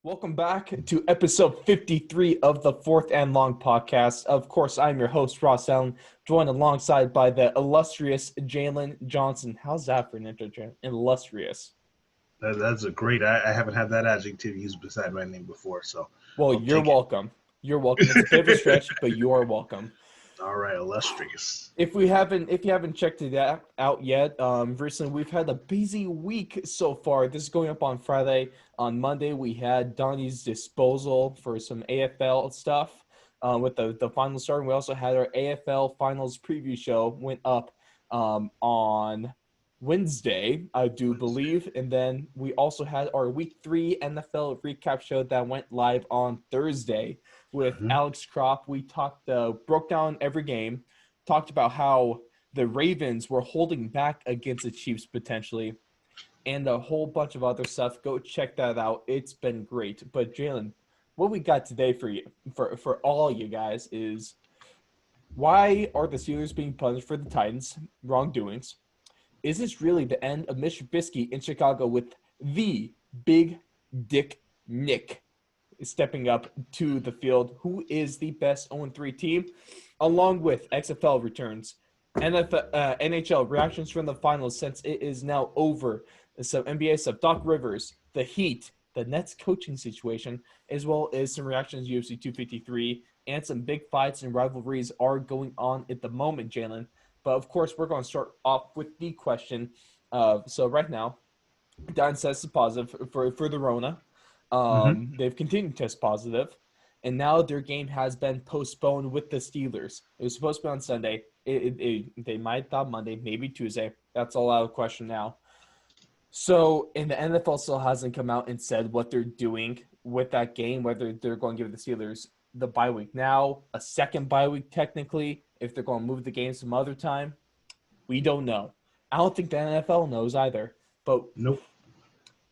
Welcome back to episode 53 of the Fourth and Long podcast. Of course, I'm your host, Ross Allen, joined alongside by the illustrious Jalen Johnson. How's that for an intro, Jalen? Illustrious. That's a great. I haven't had that adjective used beside my name before, so. Well, you're welcome. You're welcome. It's a bit of a stretch, but you are welcome. All right, illustrious. If you haven't checked it out yet, recently we've had a busy week so far. This is going up on Friday. On Monday, we had Donnie's disposal for some AFL stuff with the finals starting. We also had our AFL finals preview show went up on Wednesday, I do believe. And then we also had our week 3 NFL recap show that went live on Thursday with Alex Kropp. We broke down every game, talked about how the Ravens were holding back against the Chiefs potentially, and a whole bunch of other stuff. Go check that out. It's been great. But Jalen, what we got today for you, for all you guys, is why are the Steelers being punished for the Titans' wrongdoings? Is this really the end of Mitch Trubisky in Chicago with the Big Dick Nick stepping up to the field? Who is the best 0-3 team? Along with XFL returns, NHL reactions from the finals since it is now over. Some NBA stuff, Doc Rivers, the Heat, the Nets coaching situation, as well as some reactions to UFC 253, and some big fights and rivalries are going on at the moment, Jalen. But, of course, we're going to start off with the question. So right now, Don says it's positive for the Rona. They've continued to test positive, and now their game has been postponed with the Steelers. It was supposed to be on Sunday. They might have thought Monday, maybe Tuesday. That's all out of question now. So, and the NFL still hasn't come out and said what they're doing with that game, whether they're going to give the Steelers the bye week now, a second bye week technically, if they're going to move the game some other time. We don't know. I don't think the NFL knows either. But nope.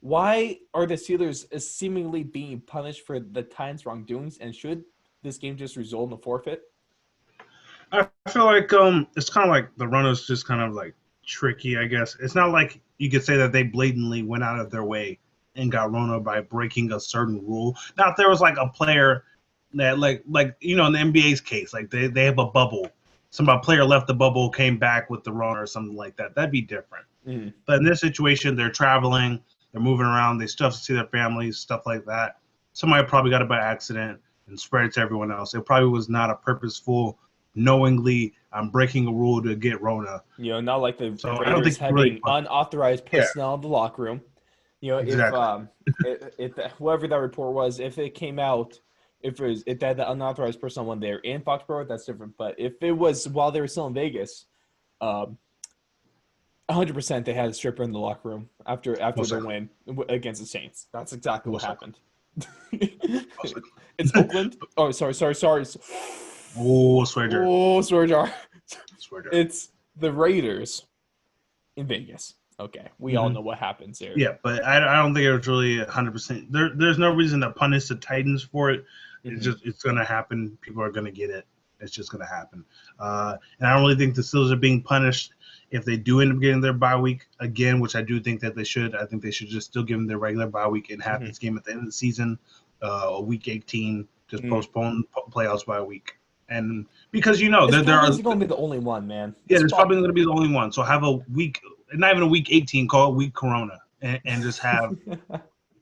Why are the Steelers seemingly being punished for the Titans' wrongdoings, and should this game just result in a forfeit? I feel like it's kind of like the runners just kind of like tricky, I guess. It's not like you could say that they blatantly went out of their way and got Rona by breaking a certain rule. Now, if there was like a player that like in the NBA's case, like they have a bubble. A player left the bubble, came back with the Rona or something like that. That'd be different. But in this situation, they're traveling. They're moving around. They still have to see their families, stuff like that. Somebody probably got it by accident and spread it to everyone else. It probably was not a purposeful, knowingly, I'm breaking a rule to get Rona. Not like the Raiders having unauthorized personnel in the locker room. Exactly. If whoever that report was, if it came out, if they had the unauthorized personnel when they're in Foxborough, that's different. But if it was while they were still in Vegas, 100% they had a stripper in the locker room after the win against the Saints. That's exactly what happened. It's Oakland. Oh, sorry. Oh, swear jar. It's the Raiders in Vegas. Okay, we all know what happens there. Yeah, but I don't think it was really 100%. There's no reason to punish the Titans for it. It's going to happen. People are going to get it. It's just going to happen. And I don't really think the Steelers are being punished if they do end up getting their bye week again, which I do think that they should. I think they should just still give them their regular bye week and have this game at the end of the season, week 18, just postpone playoffs by a week. And because they're going to be the only one, man. Yeah, it's probably going to be the only one. So have a week, not even a week 18, call it week Corona, and just have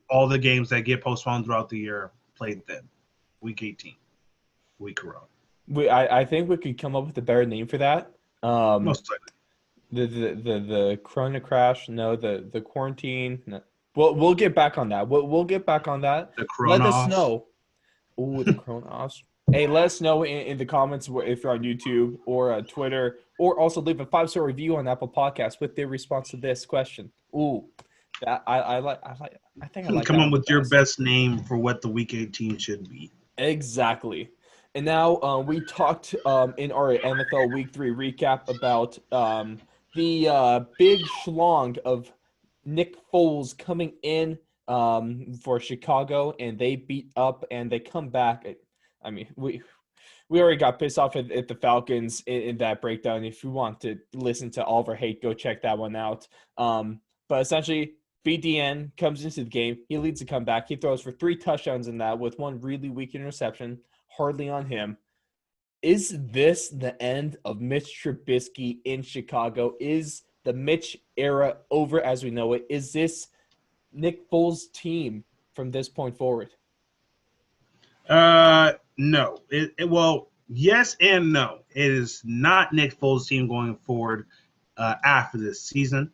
all the games that get postponed throughout the year played then. Week 18, week Corona. I think we could come up with a better name for that. Most likely. The Corona crash, no, the quarantine. No. We'll get back on that. We'll get back on that. The Corona. Let us know. Ooh, the Corona. Hey, let us know in the comments if you're on YouTube or Twitter, or also leave a 5-star review on Apple Podcasts with their response to this question. Ooh, that I like. I think I like. Come on with your best name for what the Week 18 should be. Exactly. And now we talked in our NFL Week 3 recap about the big schlong of Nick Foles coming in for Chicago, and they beat up and they come back. I mean, we already got pissed off at the Falcons in that breakdown. If you want to listen to all of our hate, go check that one out. But essentially, BDN comes into the game. He leads a comeback. He throws for 3 touchdowns in that with one really weak interception, hardly on him. Is this the end of Mitch Trubisky in Chicago? Is the Mitch era over as we know it? Is this Nick Foles' team from this point forward? No. Well, yes and no. It is not Nick Foles' team going forward after this season.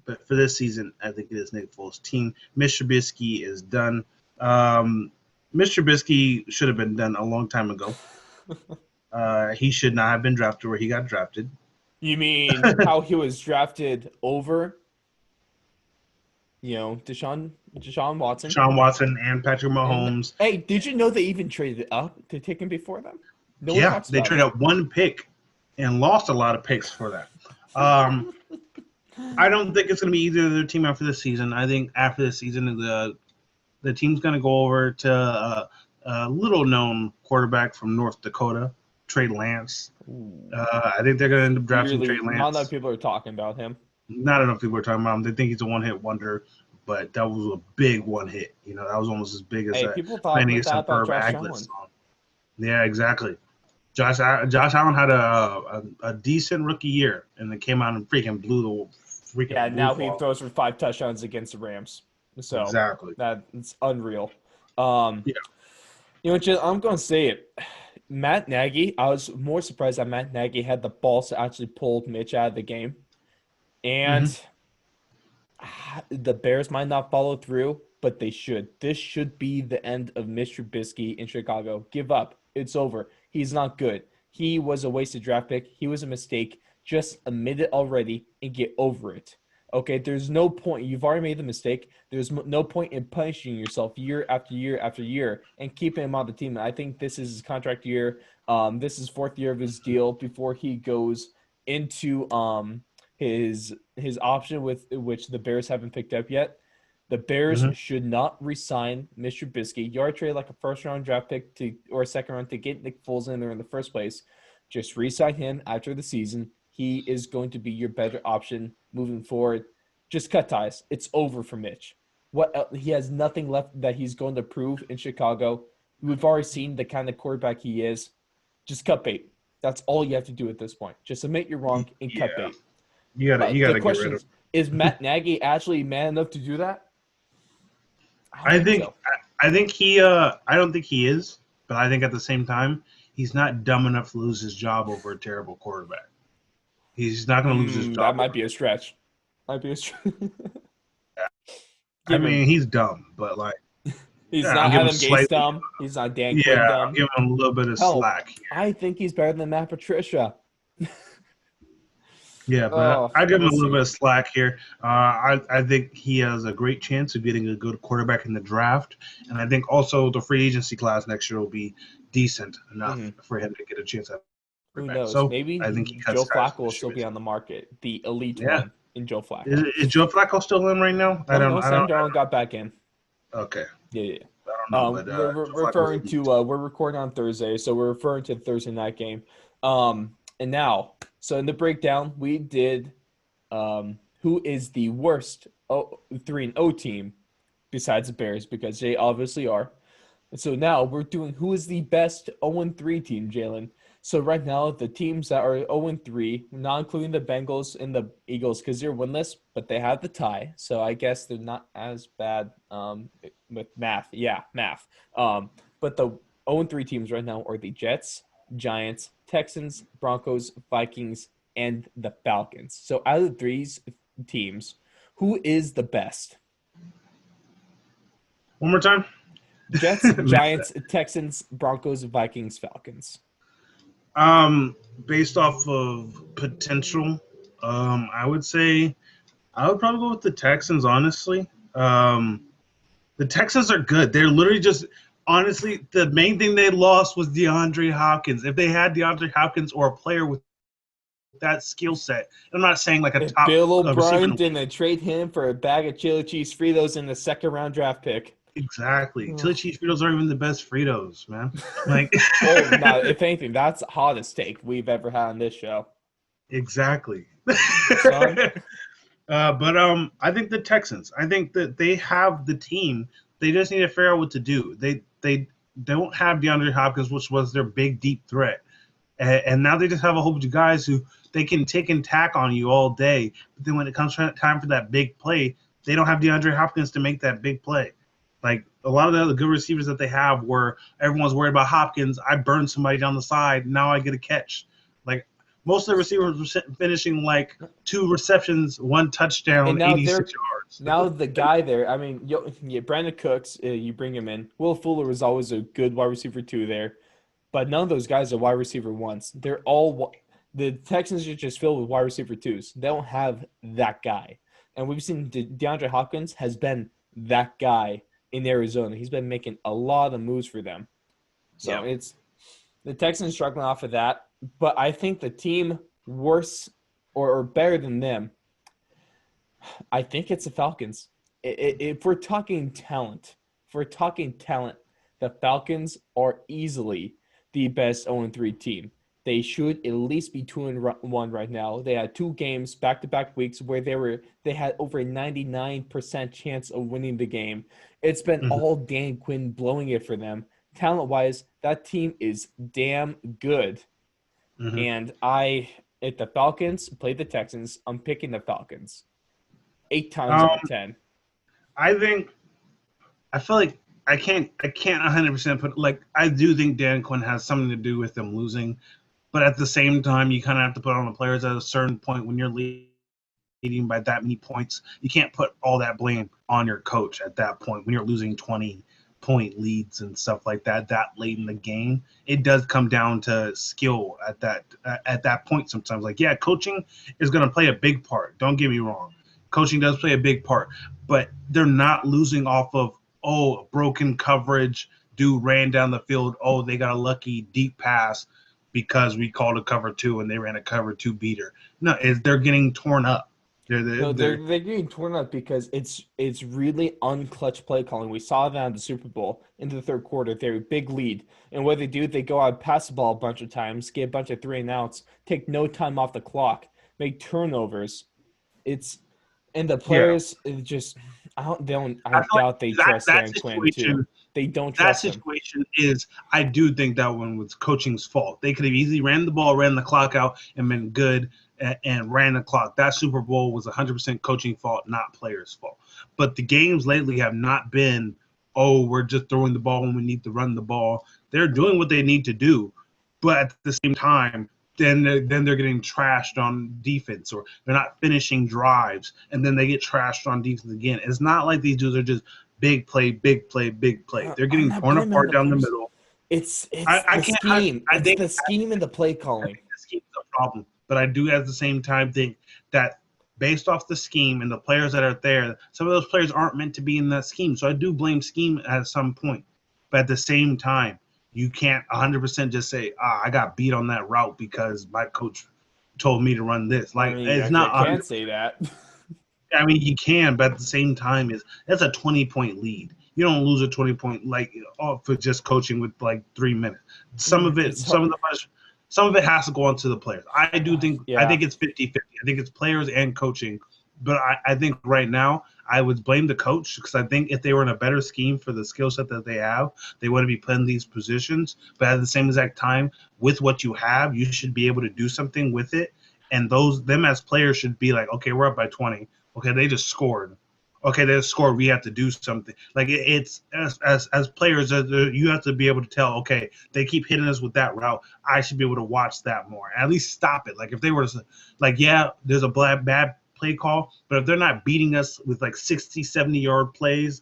But for this season, I think it is Nick Foles' team. Mitch Trubisky is done. Mitch Trubisky should have been done a long time ago. He should not have been drafted where he got drafted. You mean how he was drafted over, Deshaun Watson? Deshaun Watson and Patrick Mahomes. And, hey, did you know they even traded up to take him before them? Yeah, they traded up 1 pick and lost a lot of picks for that. I don't think it's going to be either of their team after this season. I think after this season, the team's going to go over to a little-known quarterback from North Dakota, Trey Lance. I think they're going to end up drafting Trey Lance. Not enough people are talking about him. Not enough people are talking about him. They think he's a one-hit wonder, but that was a big one hit. That was almost as big as people thought that about Josh Allen. Song. Yeah, exactly. Josh Allen had a decent rookie year, and then came out and freaking blew the freaking. Yeah, now he throws for 5 touchdowns against the Rams. So exactly, that's unreal. I'm going to say it. Matt Nagy, I was more surprised that Matt Nagy had the balls to actually pull Mitch out of the game. And the Bears might not follow through, but they should. This should be the end of Mitch Trubisky in Chicago. Give up. It's over. He's not good. He was a wasted draft pick. He was a mistake. Just admit it already and get over it. Okay, there's no point. You've already made the mistake. There's no point in punishing yourself year after year after year and keeping him on the team. I think this is his contract year. This is 4th year of his deal before he goes into his option with which the Bears haven't picked up yet. The Bears should not re-sign Mitch Trubisky. You already traded like a 1st-round draft pick or a 2nd round to get Nick Foles in there in the first place. Just re-sign him after the season. He is going to be your better option moving forward. Just cut ties. It's over for Mitch. He has nothing left that he's going to prove in Chicago. We've already seen the kind of quarterback he is. Just cut bait. That's all you have to do at this point. Just admit you're wrong and cut bait. You gotta get rid of. Is Matt Nagy actually man enough to do that? I don't think he is, but I think at the same time he's not dumb enough to lose his job over a terrible quarterback. He's not going to lose his job. That might be a stretch. I mean, he's dumb, but like he's not Adam Gase dumb. He's not Dan Quinn dumb. Give him a little bit of slack. I think he's better than Matt Patricia. Yeah, but I give him a little bit of slack here. I think he has a great chance of getting a good quarterback in the draft, and I think also the free agency class next year will be decent enough for him to get a chance at. Who knows? So maybe I think Joe Flacco will still be on the market. The elite one in Joe Flacco. Is Joe Flacco still in right now? I don't know. Sam Darnold got back in. Okay. Yeah. I don't know, but, we're referring to we're recording on Thursday, so we're referring to the Thursday night game. And now, so in the breakdown, we did who is the worst 3-0 team besides the Bears, because they obviously are. And so now we're doing who is the best 0-3 team, Jalen. So right now, the teams that are 0-3, not including the Bengals and the Eagles, because they're winless, but they have the tie. So I guess they're not as bad with math. Yeah, math. But the 0-3 teams right now are the Jets, Giants, Texans, Broncos, Vikings, and the Falcons. So out of these teams, who is the best? One more time. Jets, Giants, Texans, Broncos, Vikings, Falcons. Based off of potential, I would say I would probably go with the Texans, honestly. The Texans are good. They're literally just honestly, the main thing they lost was DeAndre Hopkins. If they had DeAndre Hopkins or a player with that skill set, I'm not saying like a top. Bill O'Brien didn't trade him for a bag of chili cheese Fritos in the 2nd round draft pick. Exactly. Chili cheese Fritos aren't even the best Fritos, man. Like, no, if anything, that's the hottest take we've ever had on this show. Exactly. But I think the Texans. I think that they have the team. They just need to figure out what to do. They don't have DeAndre Hopkins, which was their big deep threat, and now they just have a whole bunch of guys who they can tick and tack on you all day. But then when it comes time for that big play, they don't have DeAndre Hopkins to make that big play. Like a lot of the other good receivers that they have, where everyone's worried about Hopkins, I burned somebody down the side, now I get a catch. Like most of the receivers were finishing like 2 receptions, 1 touchdown, And now 86 they're yards. now the guy there. I mean, yeah, Brandon Cooks, you bring him in. Will Fuller is always a good wide receiver too there, but none of those guys are wide receiver ones. They're all the Texans are just filled with wide receiver twos. They don't have that guy, and we've seen DeAndre Hopkins has been that guy in Arizona. He's been making a lot of moves for them. So Yeah. it's the Texans struggling off of that, but I think the team worse or better than them, I think it's the Falcons. If we're talking talent, the Falcons are easily the best 0-3 team. They should at least be 2-1 right now. They had 2 games back-to-back weeks where they had over a 99% chance of winning the game. It's been Mm-hmm. all Dan Quinn blowing it for them. Talent-wise, that team is damn good. Mm-hmm. And if the Falcons play the Texans, I'm picking the Falcons. 8 times out Um, of 10. I feel like I can't 100% put like I do think Dan Quinn has something to do with them losing, but at the same time you kind of have to put on the players at a certain point when you're leading by that many points. You can't put all that blame on your coach at that point when you're losing 20-point leads and stuff like that late in the game. It does come down to skill at that point sometimes. Like yeah, coaching is going to play a big part. Don't get me wrong. Coaching does play a big part, but they're not losing off of broken coverage, dude ran down the field. Oh, they got a lucky deep pass because we called a cover two and they ran a cover two beater. No, they're getting torn up. No, They're they're getting torn up because it's really unclutch play calling. We saw that in the Super Bowl into the third quarter. They're a big lead, and what they do, they go out, pass the ball a bunch of times, get a bunch of 3-and-outs, take no time off the clock, make turnovers. It's and the yeah. players just I I feel like doubt they that trust that Dan Quinn too. situation They don't that trust him. situation is I do think that one was coaching's fault. They could have easily ran the ball, ran the clock out, and been good and ran the clock. That Super Bowl was 100% coaching fault, not players' fault. But the games lately have not been, oh, we're just throwing the ball when we need to run the ball. They're doing what they need to do, but at the same time, then they're getting trashed on defense, or they're not finishing drives, and then they get trashed on defense again. It's not like these dudes are just big play, big play, big play. They're I'm getting not torn blaming apart the down the players. middle. It's I the can't. scheme. I It's think the scheme and the play I calling. think the scheme is a problem, but I do at the same time think that based off the scheme and the players that are there, some of those players aren't meant to be in that scheme. So I do blame scheme at some point, but at the same time, you can't 100% just say, I got beat on that route because my coach told me to run this. I Like mean, it's I not can't say that. I mean, you can, but at the same time, is that's a 20-point lead. You don't lose a 20-point like for just coaching with like 3 minutes. Some of it, It's hard. some of it has to go on to the players. I do think I Yeah. think it's 50-50. I think it's players and coaching, but I think right now I would blame the coach because I think if they were in a better scheme for the skill set that they have, they wouldn't be put in these positions. But at the same exact time, with what you have, you should be able to do something with it. And them as players should be like, okay, we're up by 20. Okay, they just scored. Okay, they just scored. We have to do something. Like it's as players, you have to be able to tell. Okay, they keep hitting us with that route. I should be able to watch that more. At least stop it. Like if they were like, yeah, there's a bad play call, but if they're not beating us with like 60, 70-yard plays,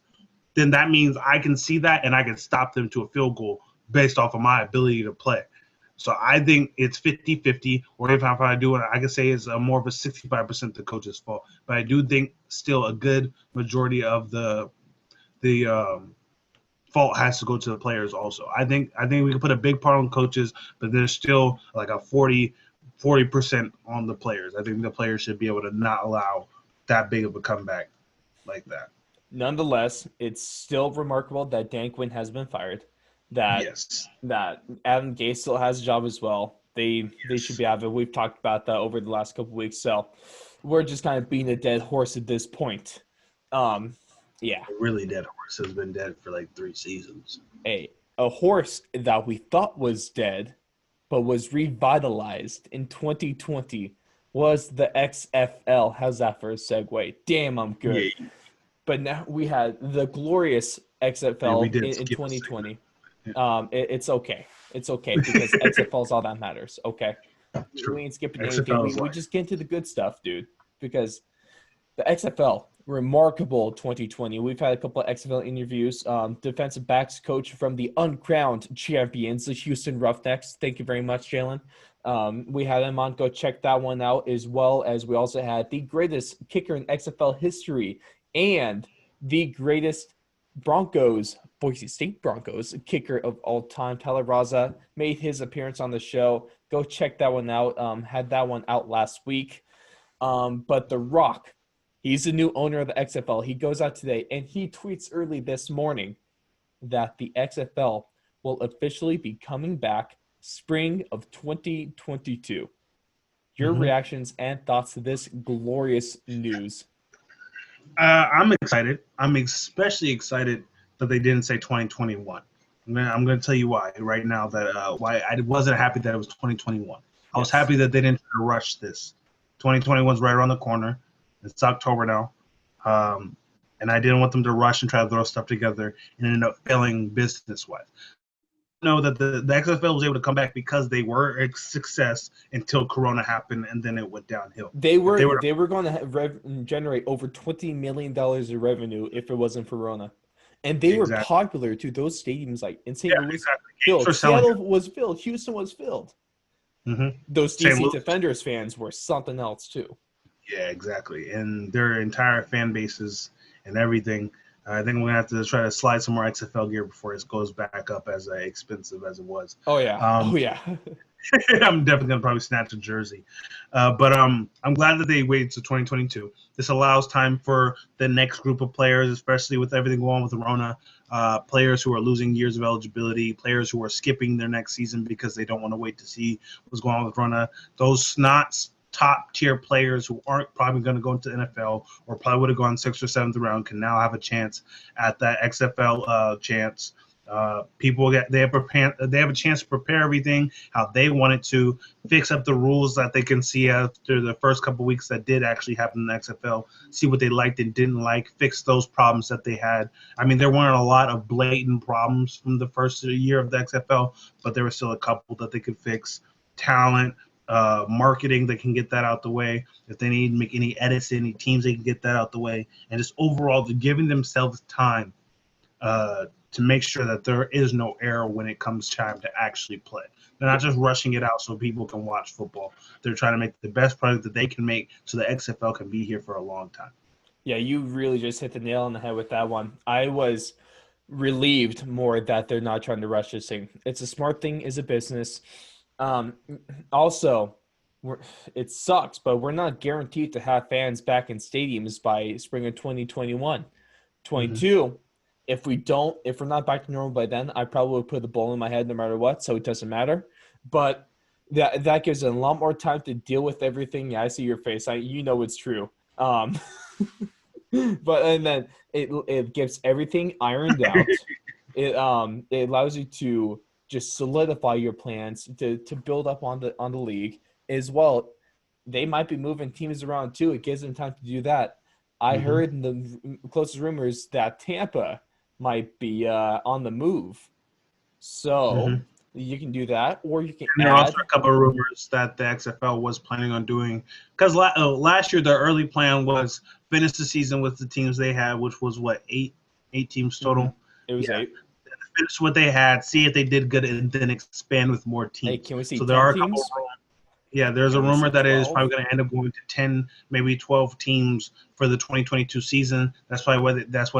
then that means I can see that and I can stop them to a field goal based off of my ability to play. So I think it's 50-50, or if I do it, I can say it's more of a 65% the coach's fault. But I do think still a good majority of the fault has to go to the players also. I think we can put a big part on coaches, but there's still like a 40% on the players. I think the players should be able to not allow that big of a comeback like that. Nonetheless, it's still remarkable that Dan Quinn has been fired. That Yes. that Adam Gase still has a job as well. They should Yes. be out of it. We've talked about that over the last couple weeks. So we're just kind of beating a dead horse at this point. Yeah. A really dead horse has been dead for like 3 seasons. A horse that we thought was dead but was revitalized in 2020 was the XFL. How's that for a segue? Damn, I'm good. Yeah, But now we had the glorious and we XFL did in skip a segment. 2020. Yeah. It's okay. It's okay because XFL is all that matters. Okay. True. We ain't skipping anything. XFL We, is we like just get into the good stuff, dude. Because the XFL, remarkable 2020. We've had a couple of XFL interviews. Defensive backs coach from the uncrowned champions, the Houston Roughnecks. Thank you very much, Jalen. We had him on. Go check that one out, as well as we also had the greatest kicker in XFL history and the greatest Boise State Broncos kicker of all time. Tyler Raza made his appearance on the show. Go check that one out. Had that one out last week. But The Rock, he's the new owner of the XFL. He goes out today and he tweets early this morning that the XFL will officially be coming back spring of 2022. Your reactions and thoughts to this glorious news? I'm excited. I'm especially excited that they didn't say 2021. I'm going to tell you why right now. Why I wasn't happy that it was 2021. I was happy that they didn't rush this. 2021 is right around the corner. It's October now, and I didn't want them to rush and try to throw stuff together and end up failing business-wise. Know that the XFL was able to come back because they were a success until Corona happened, and then it went downhill. They were going to generate over $20 million of revenue if it wasn't for Rona. And they were popular too. Those stadiums, like in St. Louis, filled. Seattle was filled. Houston was filled. Those DC Defenders fans were something else too. Yeah, exactly. And their entire fan bases and everything. I think we're going to have to try to slide some more XFL gear before it goes back up as expensive as it was. Oh, yeah. I'm definitely going to probably snatch a jersey. But I'm glad that they waited to 2022. This allows time for the next group of players, especially with everything going on with the Rona. Players who are losing years of eligibility, players who are skipping their next season because they don't want to wait to see what's going on with Rona. Those top tier players who aren't probably going to go into the NFL or probably would have gone 6th or 7th round can now have a chance at that XFL chance. They have a chance to prepare everything how they want it to, fix up the rules that they can see after the first couple weeks that did actually happen in the XFL, see what they liked and didn't like, fix those problems that they had. I mean, there weren't a lot of blatant problems from the first year of the XFL, but there were still a couple that they could fix. Talent, marketing, they can get that out the way. If they need to make any edits to any teams, they can get that out the way. And just overall, giving themselves time to make sure that there is no error when it comes time to actually play. They're not just rushing it out so people can watch football. They're trying to make the best product that they can make so the XFL can be here for a long time. Yeah, you really just hit the nail on the head with that one. I was relieved more that they're not trying to rush this thing. It's a smart thing as a business. Also, it sucks, but we're not guaranteed to have fans back in stadiums by spring of 2021. 22, if we're not back to normal by then, I probably would put the ball in my head no matter what, so it doesn't matter. But that gives it a lot more time to deal with everything. Yeah, I see your face. You know it's true. But and then it gives everything ironed out. It allows you to just solidify your plans to build up on the league as well. They might be moving teams around too. It gives them time to do that. I heard in the closest rumors that Tampa might be on the move. So you can do that, or you can and there are also a couple of rumors that the XFL was planning on doing, because last year the early plan was finish the season with the teams they had, which was eight teams total. It was 8. Finish what they had, see if they did good, and then expand with more teams. Hey, can we see? So there are a couple. Teams? There's a rumor that it is probably going to end up going to 10, maybe 12 teams for the 2022 season. That's why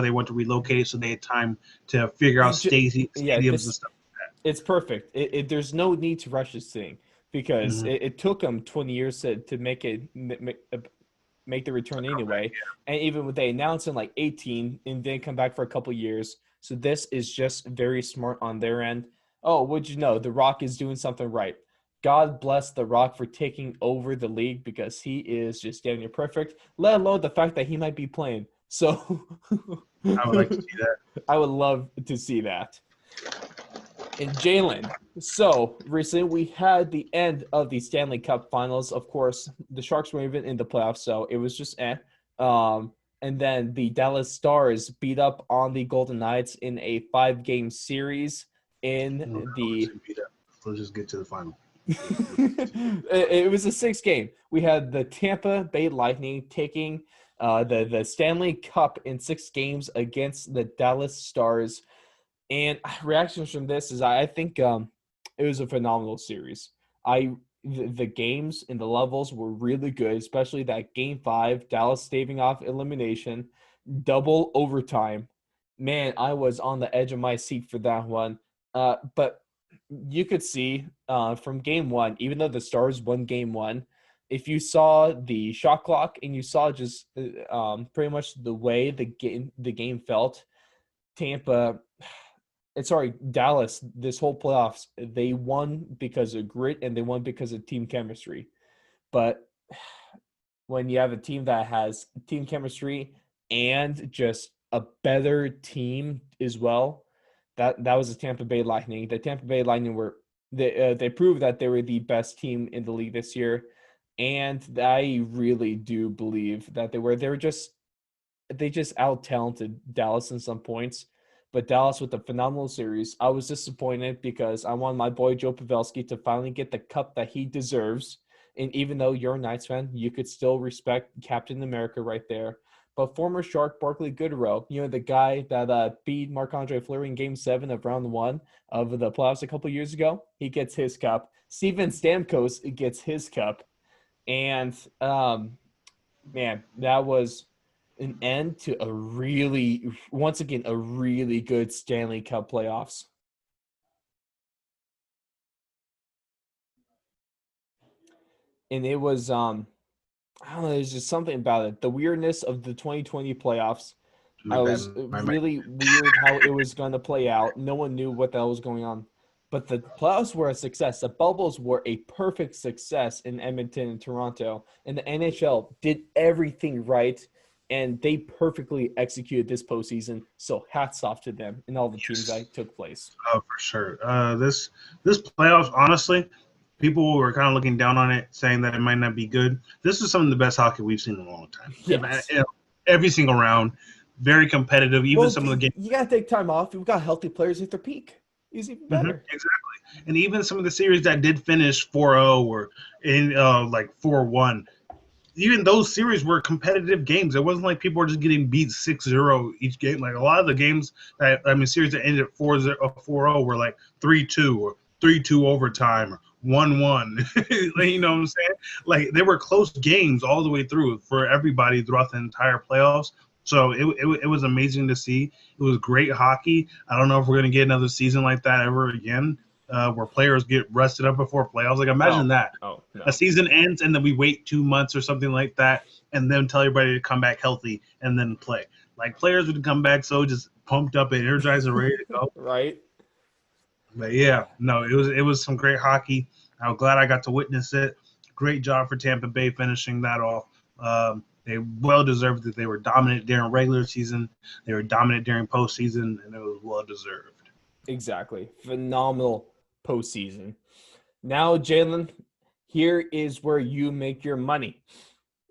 they want to relocate, so they had time to figure out stadiums and stuff like that. It's perfect. There's no need to rush this thing because it took them 20 years to make the return anyway. And even when they announced in 18 and then come back for a couple years. So this is just very smart on their end. Oh, would you know? The Rock is doing something right. God bless The Rock for taking over the league because he is just damn near perfect, let alone the fact that he might be playing. So I would like to see that. I would love to see that. And Jalen, so recently we had the end of the Stanley Cup Finals. Of course, the Sharks were even in the playoffs, so it was just eh. And then the Dallas Stars beat up on the Golden Knights in a 5-game series in the Let's just get to the final. it was a 6-game. We had the Tampa Bay Lightning taking the Stanley Cup in 6 games against the Dallas Stars. And reactions from this is I think it was a phenomenal series. The games and the levels were really good, especially that Game 5, Dallas staving off elimination, double overtime. Man, I was on the edge of my seat for that one. But you could see from Game 1, even though the Stars won Game 1, if you saw the shot clock and you saw just pretty much the way the game felt, Dallas, this whole playoffs, they won because of grit and they won because of team chemistry. But when you have a team that has team chemistry and just a better team as well, that was the Tampa Bay Lightning. The Tampa Bay Lightning they proved that they were the best team in the league this year, and I really do believe that they just out talented Dallas in some points. But Dallas with a phenomenal series. I was disappointed because I want my boy Joe Pavelski to finally get the cup that he deserves. And even though you're a Knights fan, you could still respect Captain America right there. But former Shark Barclay Goodrow, the guy that beat Marc-Andre Fleury in Game 7 of Round 1 of the playoffs a couple years ago, he gets his cup. Steven Stamkos gets his cup. And, man, that was an end to a really good Stanley Cup playoffs. And it was I don't know, there's just something about it. The weirdness of the 2020 playoffs. I was really weird how it was going to play out. No one knew what the hell was going on. But the playoffs were a success. The bubbles were a perfect success in Edmonton and Toronto. And the NHL did everything right. And they perfectly executed this postseason. So hats off to them and all the teams that took place. Oh, for sure. This playoffs, honestly, people were kind of looking down on it, saying that it might not be good. This is some of the best hockey we've seen in a long time. Yes. Every single round, very competitive. Even some of the games. You got to take time off. You've got healthy players at their peak. It's even better. Exactly. And even some of the series that did finish 4-0 or in 4-1, even those series were competitive games. It wasn't like people were just getting beat 6-0 each game. Like a lot of the games series that ended 4-0 were like 3-2 or 3-2 overtime or 1-1. You know what I'm saying? Like they were close games all the way through for everybody throughout the entire playoffs. So it was amazing to see. It was great hockey. I don't know if we're going to get another season like that ever again. Where players get rested up before playoffs. Like imagine that. No. A season ends and then we wait 2 months or something like that and then tell everybody to come back healthy and then play. Like players would come back so just pumped up and energized and ready to go. Right. But yeah, no, it was some great hockey. I'm glad I got to witness it. Great job for Tampa Bay finishing that off. They well deserved that. They were dominant during regular season. They were dominant during postseason, and it was well deserved. Exactly. Phenomenal postseason. Now, Jalen, here is where you make your money.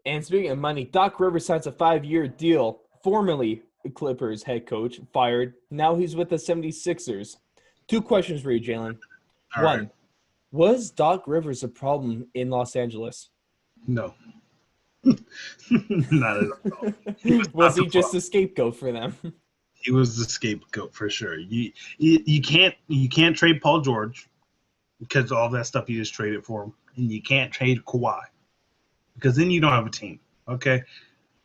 And speaking of money, Doc Rivers signs a 5-year deal. Formerly Clippers head coach, fired. Now he's with the 76ers. 2 questions for you, Jalen. One, right. Was Doc Rivers a problem in Los Angeles? No. Not at all. Was he just a scapegoat for them? He was the scapegoat for sure. You can't trade Paul George because of all that stuff you just traded for him, and you can't trade Kawhi because then you don't have a team. Okay,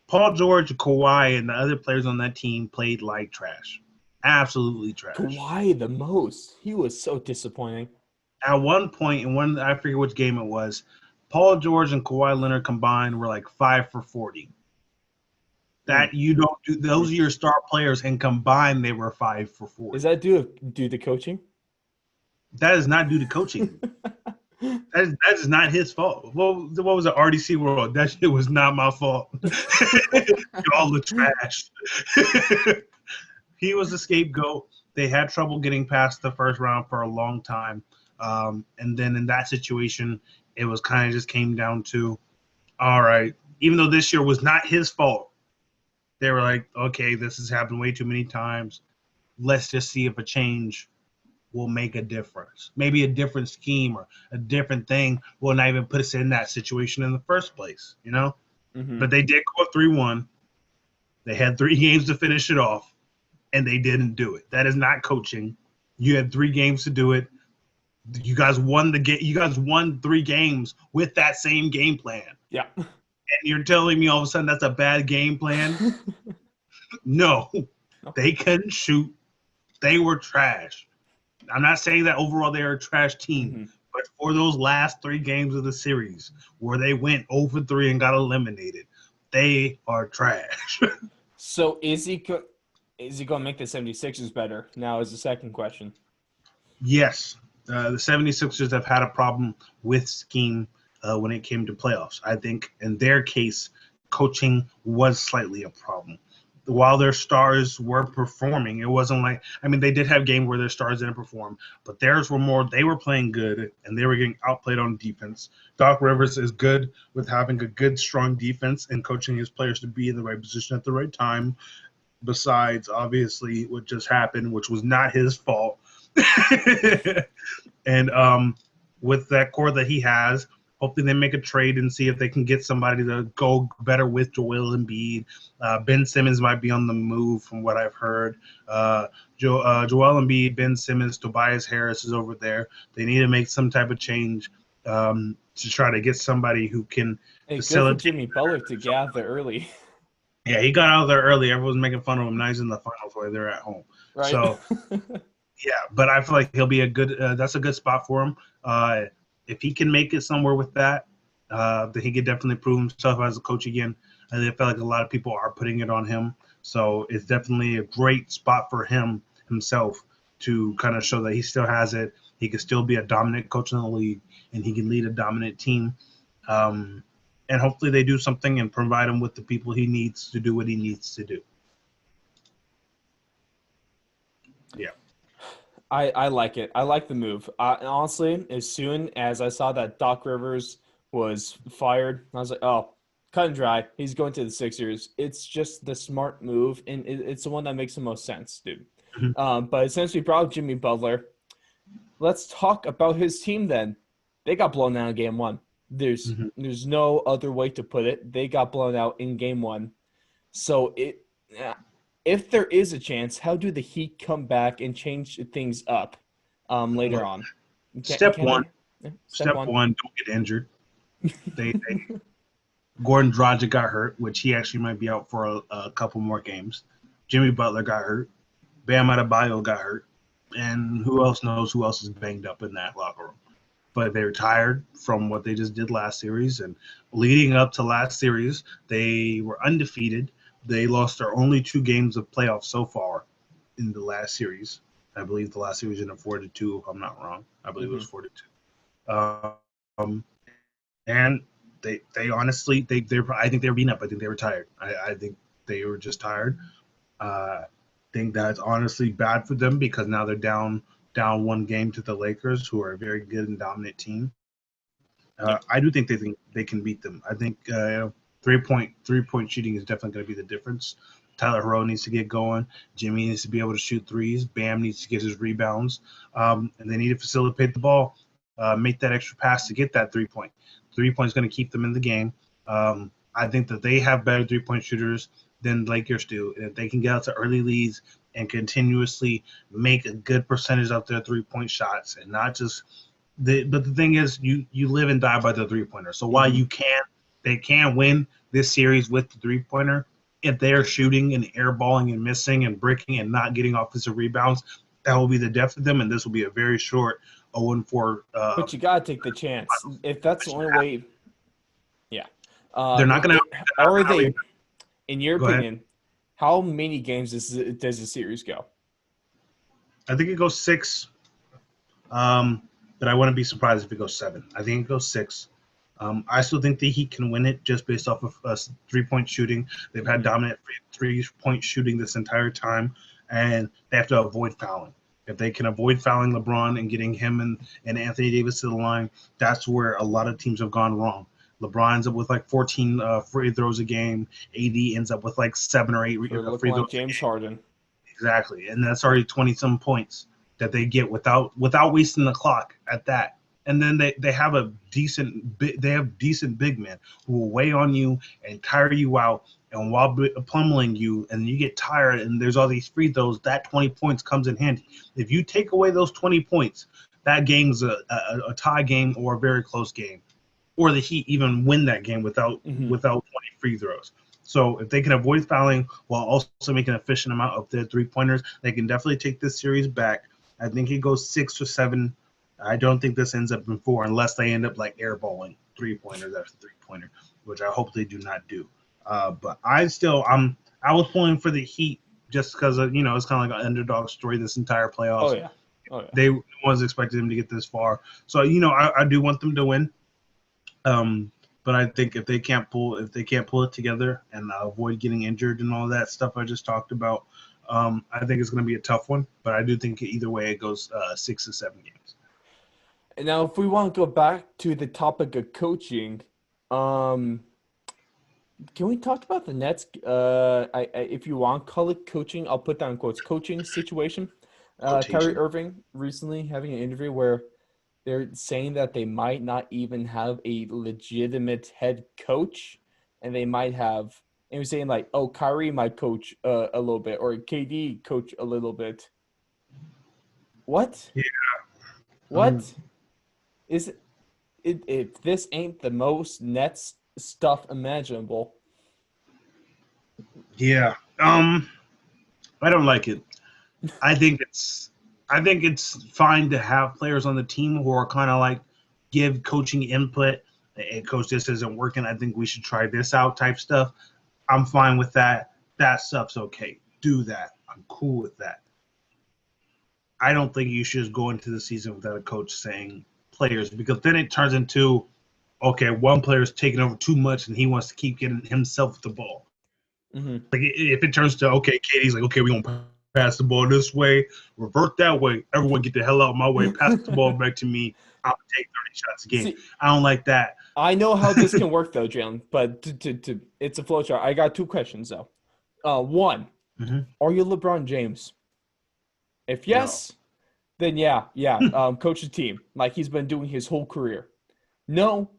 Paul George, Kawhi, and the other players on that team played like trash, absolutely trash. Kawhi the most. He was so disappointing. At one point, I forget which game it was, Paul George and Kawhi Leonard combined were like 5 for 40. That you don't do. Those are your star players, and combined they were 5 for 40. Is that due to coaching? That is not due to coaching. That is not his fault. What was it? RDC World. That shit was not my fault. All the trash. He was the scapegoat. They had trouble getting past the first round for a long time. And then in that situation, it was kind of just came down to, all right, even though this year was not his fault, they were like, okay, this has happened way too many times. Let's just see if a change will make a difference. Maybe a different scheme or a different thing will not even put us in that situation in the first place, you know? Mm-hmm. But they did go 3-1. They had 3 games to finish it off, and they didn't do it. That is not coaching. You had 3 games to do it. You guys won the game. You guys won 3 games with that same game plan. Yeah. And you're telling me all of a sudden that's a bad game plan? No. They couldn't shoot. They were trash. I'm not saying that overall they're a trash team, Mm-hmm. but for those last 3 games of the series where they went 0-3 and got eliminated, they are trash. So is he going to make the 76ers better? Now is the second question. Yes, the 76ers have had a problem with scheme when it came to playoffs. I think in their case, coaching was slightly a problem. While their stars were performing, it wasn't like, I mean, they did have games where their stars didn't perform, but theirs were more, they were playing good and they were getting outplayed on defense. Doc Rivers is good with having a good, strong defense and coaching his players to be in the right position at the right time, besides, obviously, what just happened, which was not his fault. And with that core that he has, hopefully they make a trade and see if they can get somebody to go better with Joel Embiid. Ben Simmons might be on the move from what I've heard. Joel Embiid, Ben Simmons, Tobias Harris is over there. They need to make some type of change to try to get somebody who can Good for facilitate. Jimmy Butler to get out there early. Yeah, he got out of there early. Everyone's making fun of him. Now he's in the finals while they're at home. Right? So, yeah, but I feel like he'll be a good that's a good spot for him. If he can make it somewhere with that, then he could definitely prove himself as a coach again. And I feel like a lot of people are putting it on him. So it's definitely a great spot for him himself to kind of show that he still has it. He can still be a dominant coach in the league, and he can lead a dominant team. And hopefully they do something and provide him with the people he needs to do what he needs to do. Yeah. I like it. I like the move. Honestly, as soon as I saw that Doc Rivers was fired, I was like, oh, cut and dry. He's going to the Sixers. It's just the smart move, and it's the one that makes the most sense, dude. Mm-hmm. But since we brought up Jimmy Butler, let's talk about his team then. They got blown out in game 1. There's no other way to put it. They got blown out in game 1. So if there is a chance, how do the Heat come back and change things up later on? Step one, don't get injured. Gordon Dragic got hurt, which he actually might be out for a couple more games. Jimmy Butler got hurt. Bam Adebayo got hurt. And who else knows who else is banged up in that locker room. But they're tired from what they just did last series. And leading up to last series, they were undefeated. They lost their only 2 games of playoffs so far in the last series. I believe the last series ended 4-2, if I'm not wrong. I believe it was 4-2. And they honestly, I think they were beaten up. I think they were tired. I think they were just tired. I think that's honestly bad for them because now they're down 1 game to the Lakers, who are a very good and dominant team. I do think they can beat them. I think 3-point shooting is definitely going to be the difference. Tyler Herro needs to get going. Jimmy needs to be able to shoot threes. Bam needs to get his rebounds. And they need to facilitate the ball, make that extra pass to get that 3-point. 3-point is going to keep them in the game. I think that they have better 3-point shooters than Lakers do. And if they can get out to early leads and continuously make a good percentage of their 3-point shots and not just but the thing is, you live and die by the 3-pointer. So while they can win this series with the 3-pointer, if they're shooting and airballing and missing and bricking and not getting offensive rebounds, that will be the death of them, and this will be a very short 0-4. But you gotta take the chance. If that's the only way, yeah. They're not going to. Are they? In your Go ahead. opinion, how many games does the series go? I think it goes 6. but I wouldn't be surprised if it goes 7. I think it goes 6. I still think the Heat can win it just based off of 3-point shooting. They've had dominant 3-point shooting this entire time, and they have to avoid fouling. If they can avoid fouling LeBron and getting him and Anthony Davis to the line, that's where a lot of teams have gone wrong. LeBron ends up with like 14 free throws a game. AD ends up with like 7 or 8 They're free looking throws like James Harden. Exactly, and that's already 20-some points that they get without wasting the clock at that. And then they have decent big men who will weigh on you and tire you out, and while pummeling you, and you get tired, and there's all these free throws. That 20 points comes in handy. If you take away those 20 points, that game's a tie game or a very close game, or the Heat even win that game without 20 free throws. So if they can avoid fouling while also making an efficient amount of their 3-pointers, they can definitely take this series back. I think it goes 6 or 7. I don't think this ends up in 4 unless they end up like airballing 3-pointers after 3-pointer, which I hope they do not do. But I was pulling for the Heat just because it's kind of like an underdog story this entire playoffs. Oh yeah. They was expecting them to get this far, so I do want them to win. But I think if they can't pull it together and avoid getting injured and all that stuff I just talked about, I think it's going to be a tough one. But I do think either way it goes 6 to 7 games. And now, if we want to go back to the topic of coaching, can we talk about the Nets? If you want to call it coaching, I'll put that in quotes. Coaching situation. Kyrie Irving recently having an interview where they're saying that they might not even have a legitimate head coach, and they might have. And we're saying like, oh, Kyrie might coach a little bit, or KD coach a little bit. What? Yeah. What? Is it? If this ain't the most Nets stuff imaginable. Yeah. I don't like it. I think it's fine to have players on the team who are kind of like give coaching input. Hey, coach, this isn't working. I think we should try this out type stuff. I'm fine with that. That stuff's okay. Do that. I'm cool with that. I don't think you should just go into the season without a coach saying players, because then it turns into, okay, one player's taking over too much and he wants to keep getting himself the ball. Like if it turns to, okay, KD's like, okay, we're going to pass the ball this way, revert that way, everyone get the hell out of my way, pass the ball back to me, I'll take 30 shots a game. See, I don't like that. I know how this can work though, Jalen, but it's a flowchart. I got 2 questions though. One, are you LeBron James? If yes, then yeah, coach the team like he's been doing his whole career. No,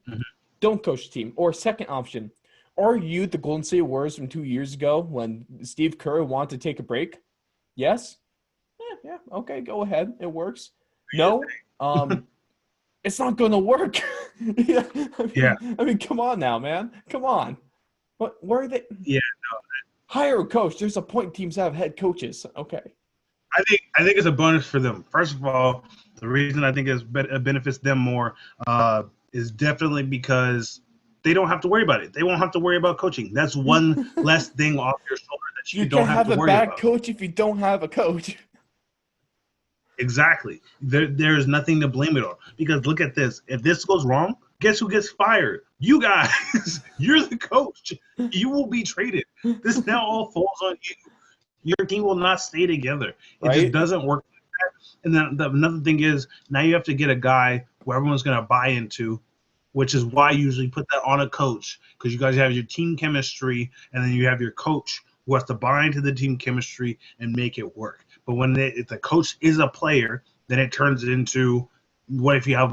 don't coach the team. Or second option, are you the Golden State Warriors from 2 years ago when Steve Kerr wanted to take a break? Yes? Yeah, okay, go ahead. It works. No? It's not going to work. I mean, come on now, man. Come on. Where are they? Yeah, no. Hire a coach. There's a point teams have head coaches. Okay. I think it's a bonus for them. First of all, the reason I think it benefits them more is definitely because they don't have to worry about it. They won't have to worry about coaching. That's one less thing off your shoulder that you don't have to worry about. You can't have a bad coach if you don't have a coach. Exactly. There is nothing to blame it on. Because look at this. If this goes wrong, guess who gets fired? You guys. You're the coach. You will be traded. This now all falls on you. Your team will not stay together. It just doesn't work like that. And then another thing is now you have to get a guy who everyone's going to buy into, which is why I usually put that on a coach, because you guys have your team chemistry, and then you have your coach who has to buy into the team chemistry and make it work. But if the coach is a player, then it turns it into, what if you have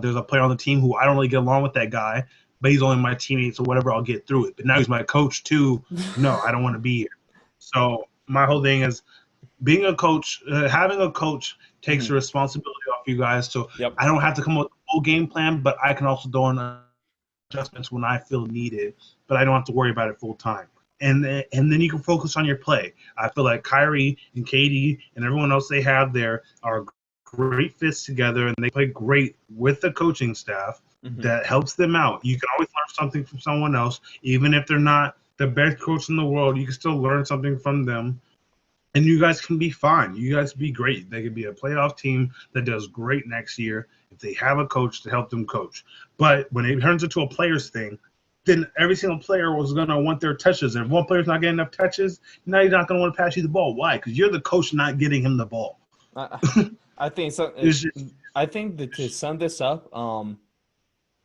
there's a player on the team who I don't really get along with that guy, but he's only my teammate, so whatever, I'll get through it. But now he's my coach too. No, I don't want to be here. So my whole thing is being a coach, having a coach takes the responsibility off you guys. So I don't have to come up with a full game plan, but I can also throw in adjustments when I feel needed, but I don't have to worry about it full time. And then you can focus on your play. I feel like Kyrie and KD and everyone else they have there are great fits together, and they play great with the coaching staff that helps them out. You can always learn something from someone else, even if they're not the best coach in the world. You can still learn something from them. and you guys can be fine. You guys be great. They could be a playoff team that does great next year if they have a coach to help them coach. But when it turns into a players thing, then every single player was going to want their touches. And if one player's not getting enough touches, now you're not going to want to pass you the ball. Why? Because you're the coach not getting him the ball. I, I think so. It's just, I think that to sum this up, no,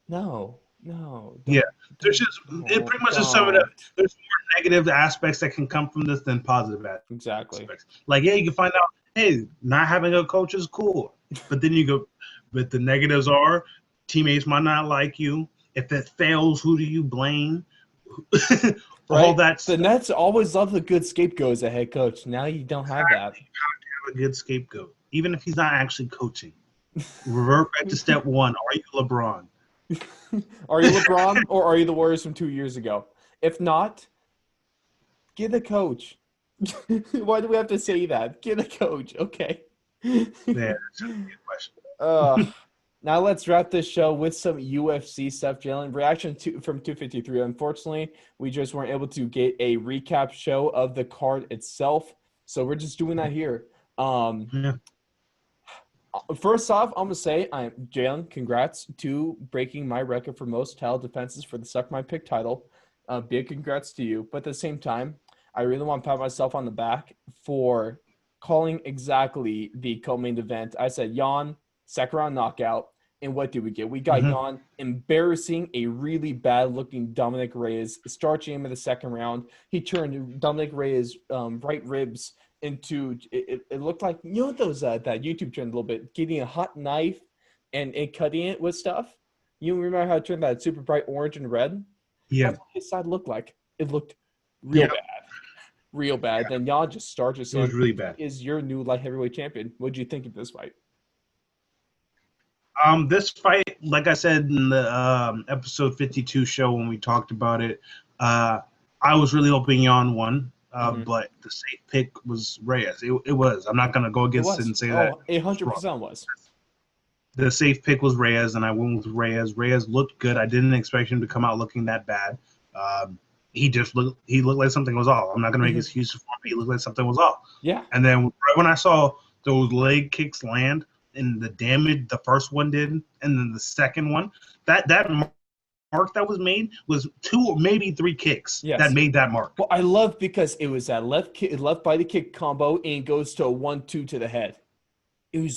no, yeah, there's don't, just it pretty much just sum it up. don't. There's more negative aspects that can come from this than positive Exactly. aspects. Like, yeah, you can find out, hey, not having a coach is cool, but then you go, but the negatives are teammates might not like you. If it fails, who do you blame? All Right? that The stuff. Nets always love a good scapegoat as a head coach. Now you don't have that. Have a good scapegoat, even if he's not actually coaching. Revert back to step one. Are you LeBron? Are you LeBron or are you the Warriors from 2 years ago? If not, get a coach. Why do we have to say that? Get a coach, okay? Yeah, that's a good question. uh, Now let's wrap this show with some UFC stuff, Jalen. Reaction from 253. Unfortunately, we just weren't able to get a recap show of the card itself, so we're just doing that here. Yeah. First off, I'm gonna say, Jalen. Congrats to breaking my record for most title defenses for the Suck My Pick title. Big congrats to you. But at the same time, I really want to pat myself on the back for calling exactly the co-main event. I said Jan, second round knockout. And what did we get? We got Jan embarrassing a really bad looking Dominic Reyes, starching him in the second round. He turned Dominic Reyes' right ribs into it looked like, you know, those that YouTube trend a little bit, getting a hot knife and cutting it with stuff. You remember how it turned that super bright orange and red? Yeah. That's what his side looked like. It looked real bad. Real bad. Yeah. Then Jan just starches him. It was really bad. He is your new light heavyweight champion. What did you think of this fight? This fight, like I said in the episode 52 show when we talked about it, I was really hoping Jan won, but the safe pick was Reyes. It was. I'm not going to go against it and say that. 100% was. The safe pick was Reyes, and I went with Reyes. Reyes looked good. I didn't expect him to come out looking that bad. He looked like something was off. I'm not going to make excuses for him. He looked like something was off. Yeah. And then right when I saw those leg kicks land, and the damage the first one did, and then the second one, that mark that was made was 2 or maybe 3 kicks that made that mark. Well, I love because it was that left body kick combo and it goes to a 1-2 to the head. He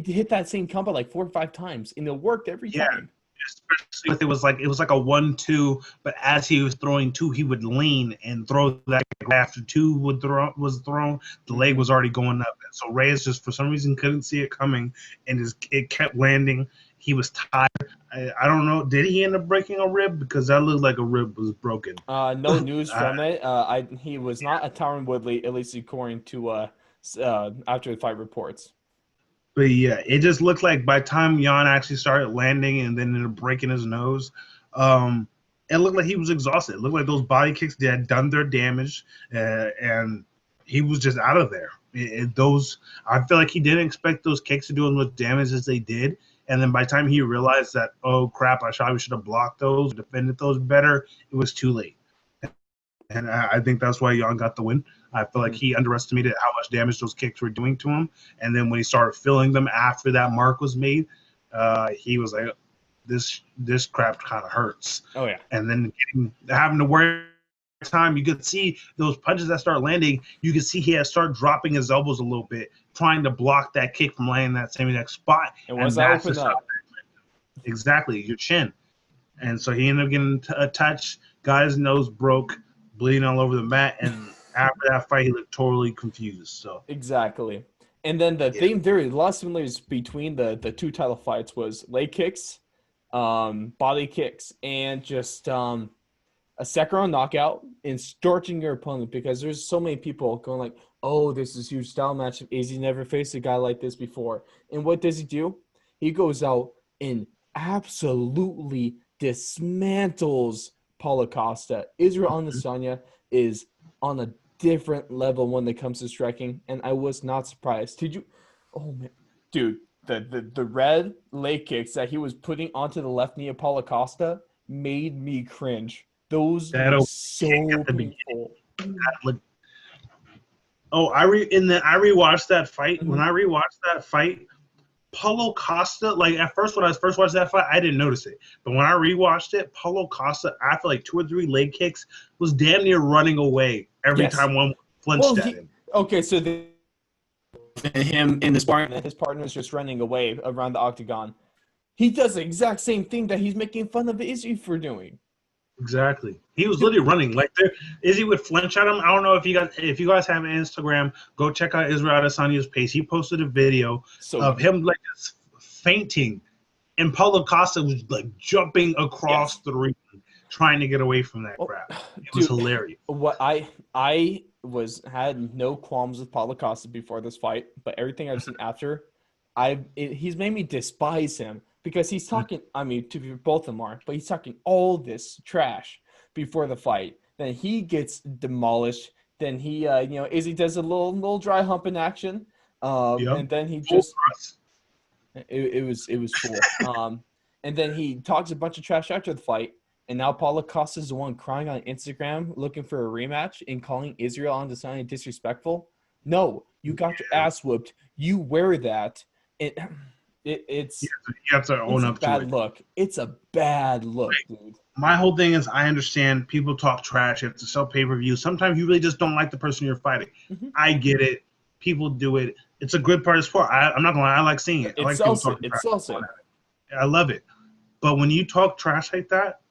hit that same combo like 4 or 5 times and it worked every time. Especially if it was like a 1-2, but as he was throwing 2, he would lean and throw that after 2 was thrown, the leg was already going up. So Reyes just for some reason couldn't see it coming, and it kept landing. He was tired. I don't know. Did he end up breaking a rib? Because that looked like a rib was broken. No news from it. He was not a Tyron Woodley, at least according to after the fight reports. But yeah, it just looked like by the time Jan actually started landing and then ended up breaking his nose, it looked like he was exhausted. It looked like those body kicks had done their damage, and he was just out of there. I feel like he didn't expect those kicks to do as much damage as they did. And then by the time he realized that, oh crap, I probably should have blocked those, defended those better, it was too late. And I think that's why Jan got the win. I feel like he underestimated how much damage those kicks were doing to him. And then when he started feeling them after that mark was made, he was like, this crap kind of hurts. Oh, yeah. And then having to worry time, you could see those punches that start landing. You could see he had started dropping his elbows a little bit, trying to block that kick from landing that same exact spot. And once that opened up. Exactly, your chin. And so he ended up getting a touch, got his nose broke, bleeding all over the mat, and after that fight, he looked totally confused. So exactly. And then the thing, there are a lot of similarities between the 2 title fights was leg kicks, body kicks, and just a second round knockout and starching your opponent, because there's so many people going like, oh, this is a huge style match. Izzy never faced a guy like this before. And what does he do? He goes out and absolutely dismantles Paulo Costa. Israel Adesanya is on a different level when it comes to striking, and I was not surprised. Did you? Oh man, dude, the red leg kicks that he was putting onto the left knee of Paulo Costa made me cringe. Those were so painful. Oh, I rewatched that fight. Mhm. When I rewatched that fight, Paulo Costa, like at first when I first watched that fight, I didn't notice it. But when I rewatched it, Paulo Costa, after like 2 or 3 leg kicks, was damn near running away every Yes. time one Well, flinched at he him. okay. So him in the sparring, and his partner is just running away around the octagon. He does the exact same thing that he's making fun of Izzy for doing. Exactly. He was Dude, literally running like there. Izzy would flinch at him. I don't know if you guys have an Instagram, go check out Israel Adesanya's page. He posted a video so of good. him like fainting, and Paulo Costa was like jumping across Yes. the ring, trying to get away from that Well, crap. It was dude, hilarious. what I was had no qualms with Paulo Costa before this fight, but everything I've seen after, he's made me despise him because he's talking. I mean, to be both of them are, but he's talking all this trash before the fight. Then he gets demolished. Then he, Izzy does a little dry hump in action, Yep. and then he Full just thrust. it was cool. And then he talks a bunch of trash after the fight. And now Paulo Costa is the one crying on Instagram looking for a rematch and calling Israel Adesanya disrespectful. No, you got your ass whooped. You wear that. It, You it's have to it's own a up to bad it. look. It's a bad look, dude. My whole thing is I understand people talk trash. You have to sell pay-per-view. Sometimes you really just don't like the person you're fighting. Mhm. I get it. People do it. It's a good part of the sport. I'm not gonna lie. I like seeing it. I It like people sells it. talking It trash. sells it. I love it. But when you talk trash like that,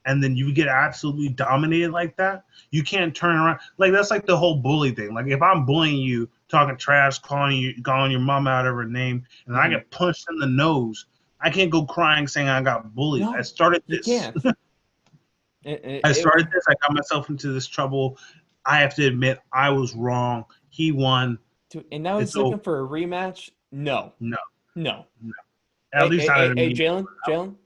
and then you get absolutely dominated like that, you can't turn around. Like that's like the whole bully thing. Like if I'm bullying you, talking trash, calling your mom out of her name, and I Mhm. get punched in the nose, I can't go crying saying I got bullied. I No, started you this. can't. It, it, I it, started this. I got myself into this trouble. I have to admit I was wrong. He won. Dude, and now It's he's so looking for a rematch. No, no, no. no. At Hey, least hey, out hey, of hey, me. Jalen. No,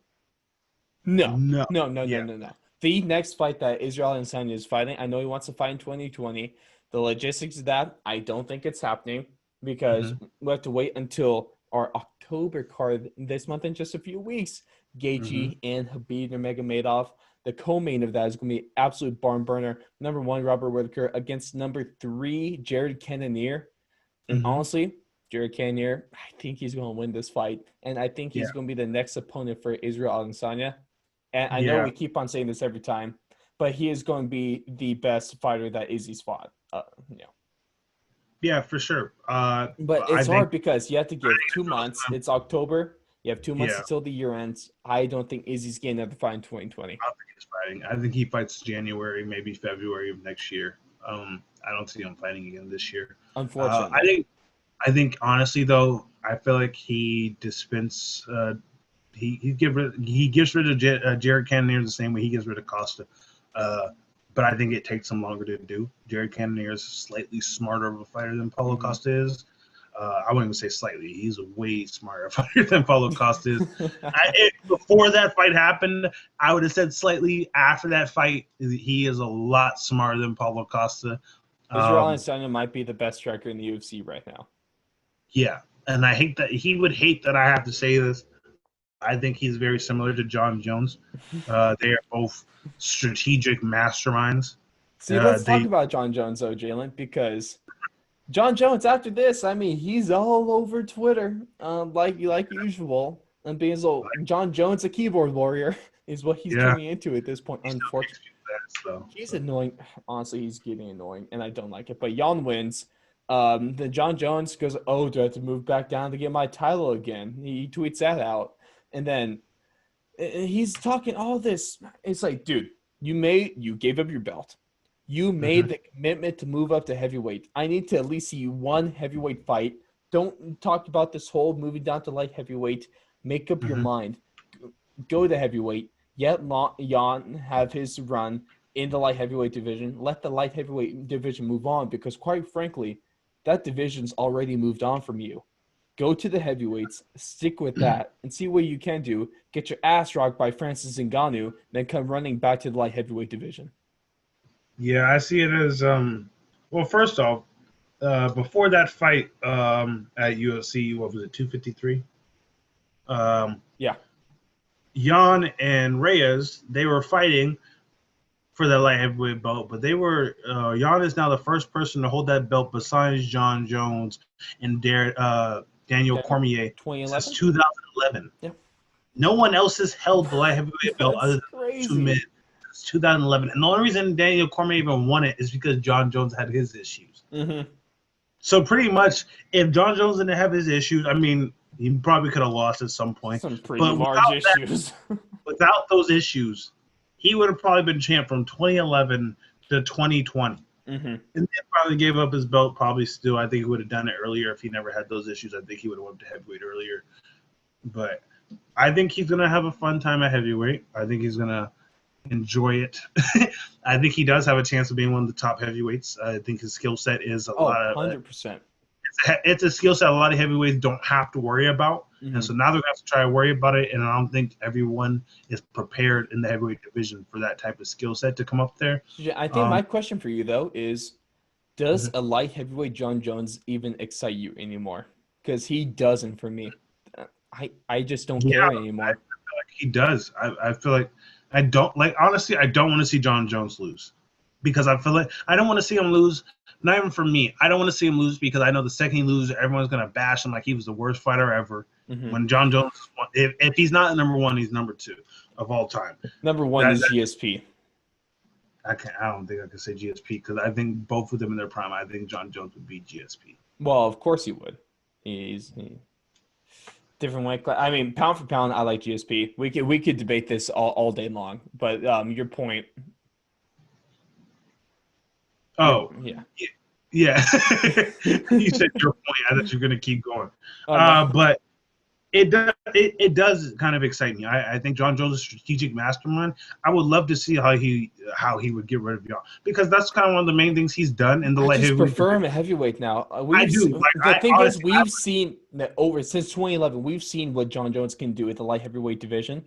No. no, no, no, Yeah. no, no. The next fight that Israel Adesanya is fighting, I know he wants to fight in 2020. The logistics of that, I don't think it's happening because Mm-hmm. we have to wait until our October card this month in just a few weeks. Mm-hmm. Gaethje and Khabib Nurmagomedov. The co-main of that is going to be absolute barn burner. Number 1, Robert Whitaker against number 3, Jared Cannonier. And Mm-hmm. honestly, Jared Cannonier, I think he's going to win this fight, and I think Yeah. he's going to be the next opponent for Israel Adesanya. And I know Yeah. we keep on saying this every time, but he is going to be the best fighter that Izzy's fought. Yeah. For sure. But I it's think. hard because you have to give 2 months. It's October. You have 2 months Yeah. until the year ends. I don't think Izzy's getting another fight in 2020. I don't think he's fighting. I think he fights January, maybe February of next year. I don't see him fighting again this year. Uh, I Unfortunately. think. I think honestly though, I feel like he dispense. He gets rid of Jared Cannonier the same way he gets rid of Costa. Uh, but I think it takes him longer to do. Jared Cannonier is slightly smarter of a fighter than Paulo Mm-hmm. Costa is. I wouldn't even say slightly. He's a way smarter fighter than Paulo Costa is. Before that fight happened, I would have said slightly. After that fight, he is a lot smarter than Paulo Costa. Israel Um, Adesanya might be the best striker in the UFC right now. yeah, and I hate that he would hate that I have to say this. I think he's very similar to Jon Jones. They are both strategic masterminds. See, let's talk They about Jon Jones, though, Jalen, because Jon Jones, after this, I mean, he's all over Twitter, like usual, and being so Jon Jones, a keyboard warrior, is what he's yeah, turning into at this point. he still kicks Unfortunately, people's ass though. he's So annoying. Honestly, he's getting annoying, and I don't like it. But Jan wins. Then Jon Jones goes, "Oh, do I have to move back down to get my title again?" He tweets that out, and then he's talking all this. It's like, dude, you gave up your belt. You mhm. made the commitment to move up to heavyweight. I need to at least see one heavyweight fight. Don't talk about this whole moving down to light heavyweight. Make up your Mhm. mind. Go to heavyweight. Yet Jan have his run in the light heavyweight division. Let the light heavyweight division move on because, quite frankly, that division's already moved on from you. Go to the heavyweights, stick with that, and see what you can do. Get your ass rocked by Francis Ngannou, then come running back to the light heavyweight division. Yeah, I see it as well. First off, before that fight at UFC, what was it, 253? Um, Yeah. Jan and Reyes, they were fighting for the light heavyweight belt, but they were Jan is now the first person to hold that belt besides Jon Jones and Daniel Then Cormier since 2011. 2011. Yeah, No one else has held the light heavyweight belt other that's than those two men crazy. since 2011. And the only reason Daniel Cormier even won it is because Jon Jones had his issues. Mm-hmm. So pretty much, if Jon Jones didn't have his issues, I mean, he probably could have lost at some point. Some pretty But large issues. without those issues, he would have probably been champ from 2011 to 2020. Mm-hmm. And then probably gave up his belt. Probably still, I think he would have done it earlier if he never had those issues. I think he would have went to heavyweight earlier. But I think he's gonna have a fun time at heavyweight. I think he's gonna enjoy it. I think he does have a chance of being one of the top heavyweights. I think his skill set is a Oh, lot of 100%. it's a skill set a lot of heavyweights don't have to worry about. Mm-hmm. And so now they're going to have to try to worry about it. And I don't think everyone is prepared in the heavyweight division for that type of skill set to come up there. I think my question for you, though, is does a light heavyweight Jon Jones even excite you anymore? Because he doesn't for me. I just don't care anymore. I feel like he does. I feel like I don't like honestly. I don't want to see Jon Jones lose because I feel like I don't want to see him lose. Not even for me. I don't want to see him lose because I know the second he loses, everyone's gonna bash him like he was the worst fighter ever. Mm-hmm. When Jon Jones, if he's not number one, he's number two of all time. Number one is GSP. I don't think I can say GSP because I think both of them in their prime. I think Jon Jones would be GSP. Well, of course he would. He's different weight class. I mean, pound for pound, I like GSP. We could debate this all day long. But your point. Oh yeah. Yeah. You said your point. I thought you were gonna keep going. No. But it does kind of excite me. I think Jon Jones is a strategic mastermind. I would love to see how he would get rid of y'all because that's kind of one of the main things he's done in the light heavyweight. I just prefer him at heavyweight now. I do. The thing is, we've seen that since 2011. We've seen what Jon Jones can do at the light heavyweight division.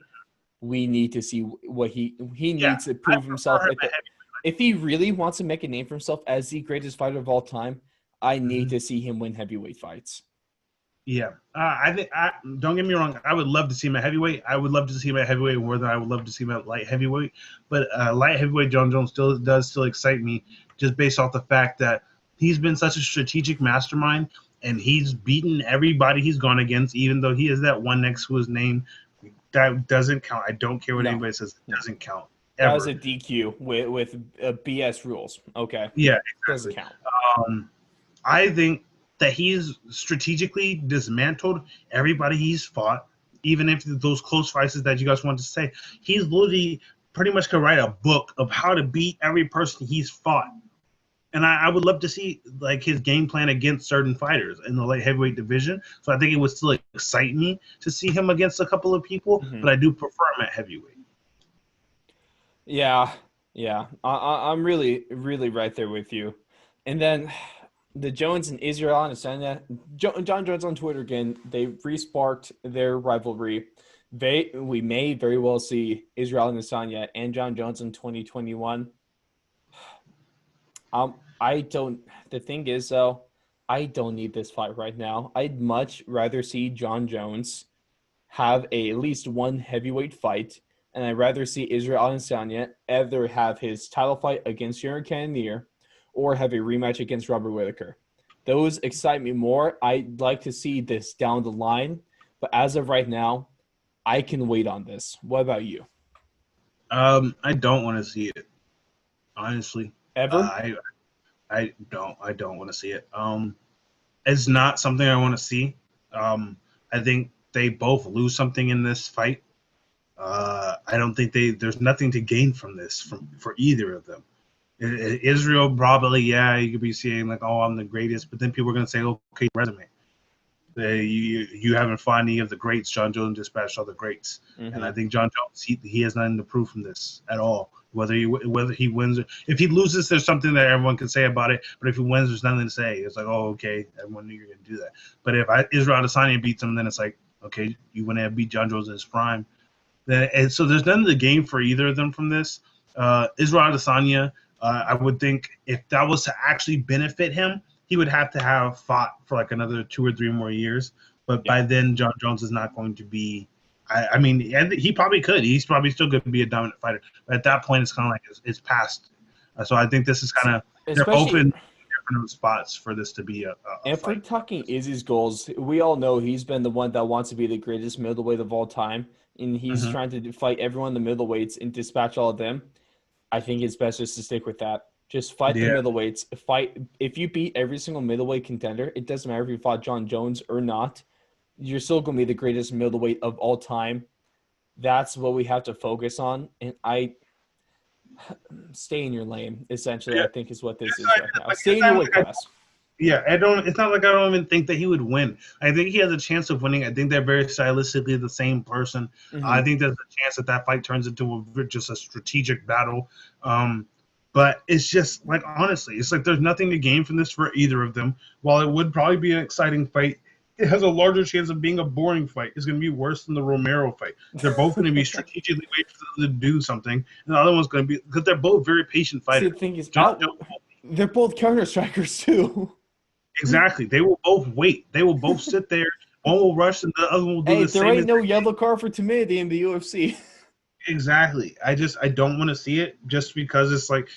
We need to see what he needs to prove himself. If he really wants to make a name for himself as the greatest fighter of all time, I need to see him win heavyweight fights. Yeah, I think. Don't get me wrong. I would love to see him at heavyweight. I would love to see him at heavyweight more than I would love to see him at light heavyweight. But light heavyweight, Jon Jones still excite me, just based off the fact that he's been such a strategic mastermind, and he's beaten everybody he's gone against. Even though he has that one next to his name, that doesn't count. I don't care what anybody says. It doesn't count. Ever. That was a DQ with BS rules. Okay. Yeah, exactly. Doesn't count. I think that he's strategically dismantled everybody he's fought, even if those close fights that you guys want to say. He's literally pretty much could write a book of how to beat every person he's fought. And I would love to see like his game plan against certain fighters in the light heavyweight division. So I think it would still excite me to see him against a couple of people, but I do prefer him at heavyweight. Yeah. I'm really, really right there with you. And then the Jones and Israel Adesanya, Jon Jones on Twitter again, they re-sparked their rivalry. We may very well see Israel Adesanya and Jon Jones in 2021. The thing is, though, I don't need this fight right now. I'd much rather see Jon Jones have at least one heavyweight fight, and I'd rather see Israel Adesanya either have his title fight against Yaron Cannonier or have a rematch against Robert Whittaker. Those excite me more. I'd like to see this down the line, but as of right now, I can wait on this. What about you? I don't want to see it, honestly. Ever? I don't want to see it. It's not something I want to see. I think they both lose something in this fight. I don't think there's nothing to gain from this for either of them. Israel probably, you could be saying like, "Oh, I'm the greatest," but then people are gonna say, "Okay, resume. You haven't fought any of the greats." Jon Jones dispatched all the greats, and I think Jon Jones he has nothing to prove from this at all. Whether he wins, if he loses, there's something that everyone can say about it. But if he wins, there's nothing to say. It's like, oh, okay, everyone knew you were gonna do that. But if Israel Adesanya beats him, then it's like, okay, you wouldn't have beat Jon Jones in his prime. And so there's nothing to gain for either of them from this. Israel Adesanya, I would think if that was to actually benefit him, he would have to have fought for like another 2 or 3 more years. But by then, Jon Jones is not going to be, I mean, and he probably could. He's probably still going to be a dominant fighter. But at that point, it's kind of like it's past. So I think this is kind of they're both in different spots for this to be a and for fight. talking Izzy's goals, we all know he's been the one that wants to be the greatest middleweight of all time, and he's trying to fight everyone in the middleweights and dispatch all of them. I think it's best just to stick with that. Just fight the middleweights. Fight if you beat every single middleweight contender. It doesn't matter if you fought Jon Jones or not. You're still going to be the greatest middleweight of all time. That's what we have to focus on. And stay in your lane, essentially, I think is what this is right now. Stay in your weight class. It's not like I don't even think that he would win. I think he has a chance of winning. I think they're very stylistically the same person. I think there's a chance that fight turns into just a strategic battle. But it's just like, honestly, it's like there's nothing to gain from this for either of them. While it would probably be an exciting fight, it has a larger chance of being a boring fight. It's going to be worse than the Romero fight. They're both going to be strategically waiting for them to do something. And the other one's going to be – because they're both very patient fighters. See, the thing is, they're both counter-strikers too. Exactly. They will both wait. They will both sit there. One will rush and the other one will do the same. There ain't no yellow card for timidity in the UFC. Exactly. I don't want to see it just because it's like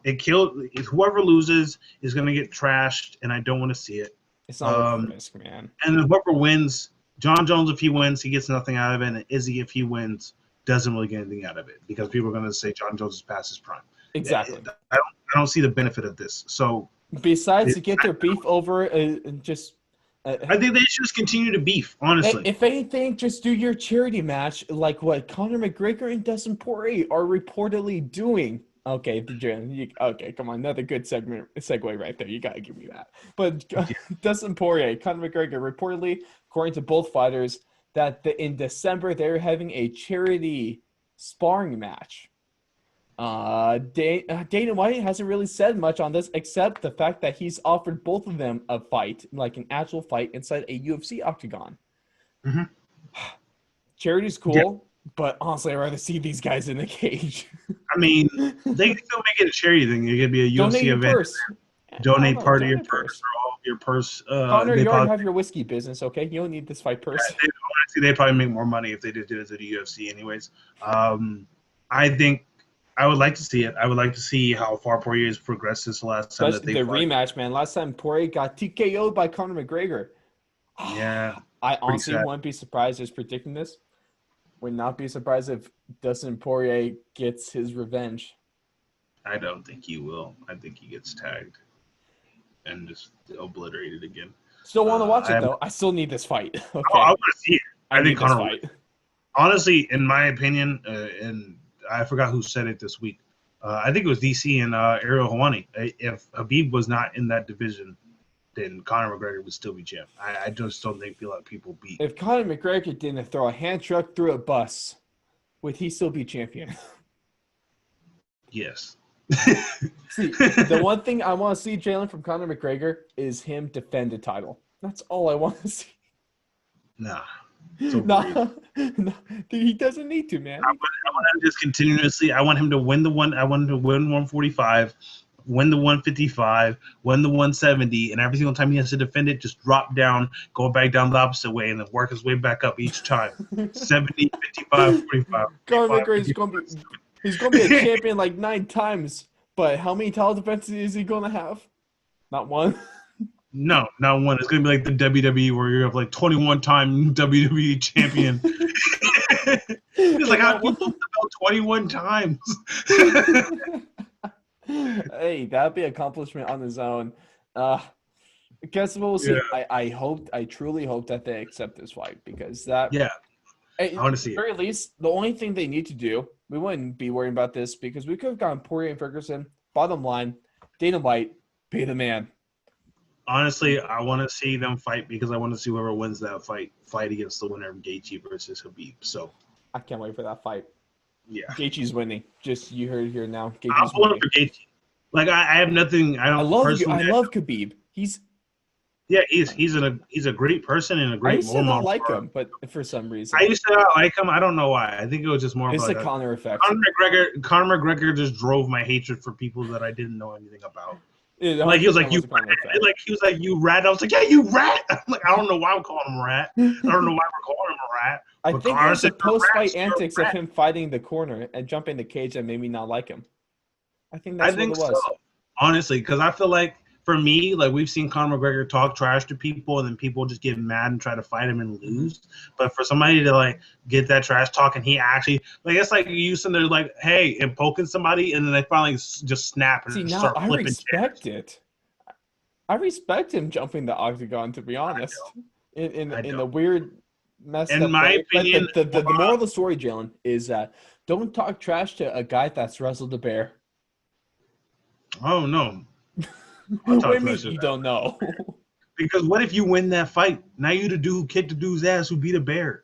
it killed – whoever loses is going to get trashed, and I don't want to see it. It's not worth the risk, man. And whoever wins, Jon Jones, if he wins, he gets nothing out of it. And Izzy, if he wins, doesn't really get anything out of it because people are going to say Jon Jones is past his prime. Exactly. I don't see the benefit of this. So besides to get their beef over, I think they should just continue to beef, honestly. If anything, just do your charity match like what Conor McGregor and Dustin Poirier are reportedly doing. Okay, come on, another good segue right there. You gotta give me that. But Dustin Poirier, Conor McGregor, reportedly, according to both fighters, that in December they're having a charity sparring match. Dana White hasn't really said much on this except the fact that he's offered both of them a fight, like an actual fight inside a UFC octagon. Charity's cool. Yeah. But honestly, I'd rather see these guys in the cage. I mean, they can still make it a charity thing. It could be a UFC event. Purse. Donate part of your purse or all of your purse. Conor, you already have your whiskey business, okay? You don't need this fight purse. Honestly, they'd probably make more money if they did it to the UFC anyways. I think I would like to see it. I would like to see how far Poirier has progressed since the last time that they fought. The rematch, man. Last time Poirier got TKO'd by Conor McGregor. Yeah. I honestly wouldn't be surprised as predicting this. Would not be surprised if Dustin Poirier gets his revenge. I don't think he will. I think he gets tagged and just obliterated again. Still want to watch it, though. I still need this fight. Okay. I want to see it. I think Conor fight. Honestly, in my opinion, and I forgot who said it this week. I think it was DC and Ariel Helwani. If Khabib was not in that division, then Conor McGregor would still be champ. I just don't think feel like people beat. If Conor McGregor didn't throw a hand truck through a bus, would he still be champion? Yes. See, the one thing I want to see, Jalen, from Conor McGregor is him defend the title. That's all I want to see. Nah. No, he doesn't need to, man. I want him just continuously. I want him to win the one. I want him to win 145. Win the 155, win the 170, and every single time he has to defend it, just drop down, go back down the opposite way, and then work his way back up each time. 70, 55, 45. Conor McGregor is going to be a champion like 9 times, but how many title defenses is he going to have? Not one. No, not one. It's going to be like the WWE where you have like 21-time WWE champion. It's like how people about 21 times. Hey, that'd be an accomplishment on his own. Guess we'll see. Yeah. I truly hope that they accept this fight because that. Yeah, I want to see it. At the very least, the only thing they need to do, we wouldn't be worrying about this because we could have gotten Poirier and Ferguson. Bottom line, Dana White, be the man. Honestly, I want to see them fight because I want to see whoever wins that fight against the winner of Gaethje versus Khabib. So I can't wait for that fight. Yeah, Gaethje's winning. Just you heard it here now. I'm winning for Gaethje. Like I have nothing. I love Khabib. He's a great person and a great role model. I like him, but for some reason I used to not like him. I don't know why. I think it was just more. It's of the Conor effect. Conor McGregor just drove my hatred for people that I didn't know anything about. It Like he was 100% like, you was a Conor effect. like he was like, you rat. I was like, yeah, you rat. I'm like, I don't know why I'm calling him rat. I don't know why we're calling him a rat. I But think it Connor was the said, you're a rat, post-fight so you're antics a of rat. him fighting the corner and jumping the cage that made me not like him. I think I that's what think it so, was. honestly, because I feel like for me, like we've seen Conor McGregor talk trash to people, and then people just get mad and try to fight him and lose. But for somebody to like get that trash talk, and he actually like it's like you sitting there like, hey, and poking somebody, and then they finally just snap See, and now start I flipping respect chairs. it. I respect him jumping the octagon, to be honest, I in don't. a weird, messed In up my way. But opinion, the moral of the story, Jalen, is that don't talk trash to a guy that's wrestled a bear. oh no, I'll What do talk you mean trash to you that. don't know? Because what if you win that fight? Now you the dude who kicked the dude's ass who beat a bear.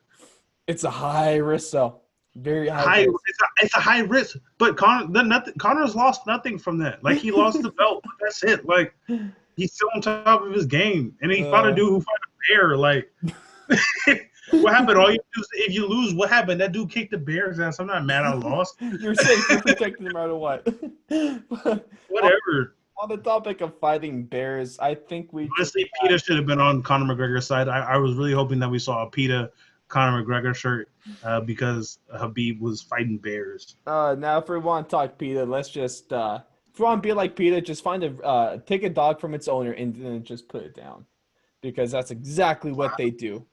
It's a high risk, though. Very high High, risk. it's a high risk. But Connor's lost nothing from that. Like he lost the belt. But that's it. Like he's still on top of his game, and he fought a Uh, dude who fought a bear. Like what happened? All you do is if you lose, what happened? That dude kicked the bear's ass. I'm not mad I lost. you're safe. You're protected no matter what. But Whatever. on the topic of fighting bears, I think we just Honestly, PETA should have been on Conor McGregor's side. I was really hoping that we saw a PETA Conor McGregor shirt because Khabib was fighting bears. now if we want to talk PETA, let's just if you want to be like PETA, just find a take a dog from its owner and then just put it down. Because that's exactly what they do.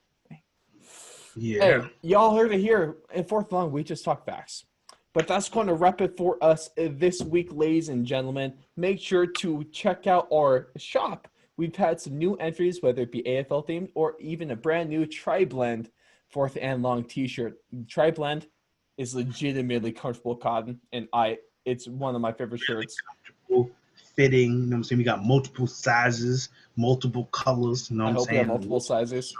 Yeah. Hey, y'all heard it here. In fourth long, we just talk facts. But that's going to wrap it for us this week, ladies and gentlemen. Make sure to check out our shop. We've had some new entries, whether it be AFL themed or even a brand new Tri-Blend fourth and long t-shirt. Tri-Blend is legitimately comfortable cotton, and it's one of my favorite shirts. Fitting, you know what I'm saying? We got multiple sizes, multiple colors, you know what I I'm hope we saying? have multiple sizes.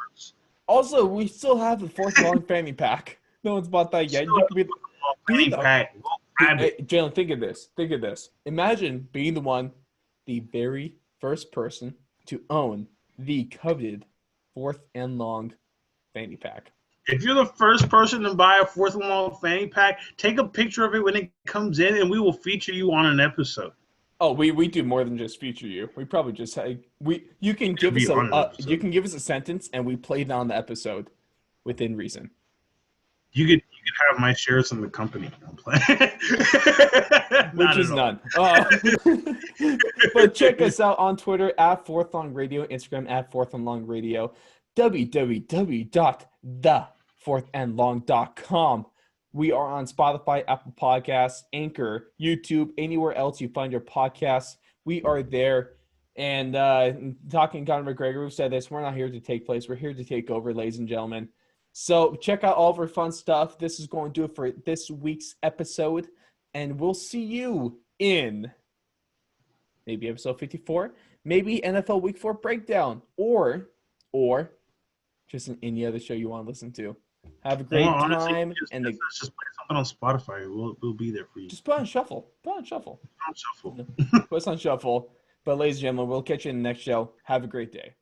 Also, we still have the fourth long fanny pack. No one's bought that yet. You could be the Pack. We'll grab Hey, it. Jalen, think of this. Think of this. Imagine being the very first person to own the coveted fourth and long fanny pack. If you're the first person to buy a fourth and long fanny pack, take a picture of it when it comes in, and we will feature you on an episode. Oh, we do more than just feature you. We probably just you can give us Be on an you episode. can give us a sentence and we play it on the episode within reason. You could have my shares in the company. I'm playing. Which Not is at all. none. But check us out on Twitter at Fourth Long Radio, Instagram at Fourth and Long Radio, www.thefourthandlong.com. We are on Spotify, Apple Podcasts, Anchor, YouTube, anywhere else you find your podcasts. We are there. And talking Conor McGregor, we've said this, we're not here to take place. We're here to take over, ladies and gentlemen. So check out all of our fun stuff. This is going to do it for this week's episode. And we'll see you in maybe episode 54, maybe NFL Week 4 breakdown, or just in any other show you want to listen to. Have a great time. And let's just play something on Spotify. We'll be there for you. just put on shuffle. Put on shuffle. On shuffle. Put us on shuffle. But ladies and gentlemen, we'll catch you in the next show. Have a great day.